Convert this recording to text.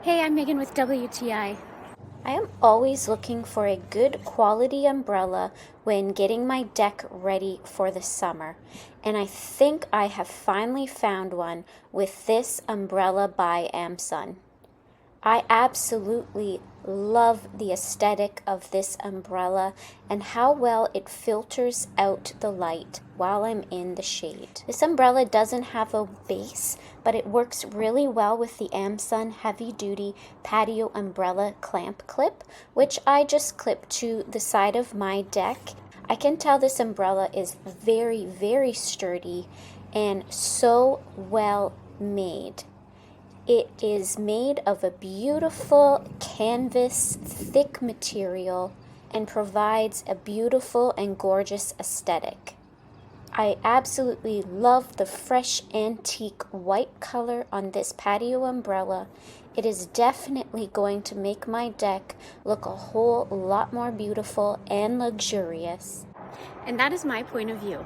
Hey, I'm Megan with WTI. I am always looking for a good quality umbrella when getting my deck ready for the summer, and I think I have finally found one with this umbrella by AMMSUN. I absolutely love the aesthetic of this umbrella and how well it filters out the light while I'm in the shade. This umbrella doesn't have a base, but it works really well with the AMMSUN heavy duty patio umbrella clamp clip, which I just clip to the side of my deck. I can tell this umbrella is very, very sturdy and so well made. It is made of a beautiful canvas, thick material and provides a beautiful and gorgeous aesthetic. I absolutely love the fresh antique white color on this patio umbrella. It is definitely going to make my deck look a whole lot more beautiful and luxurious. And that is my point of view.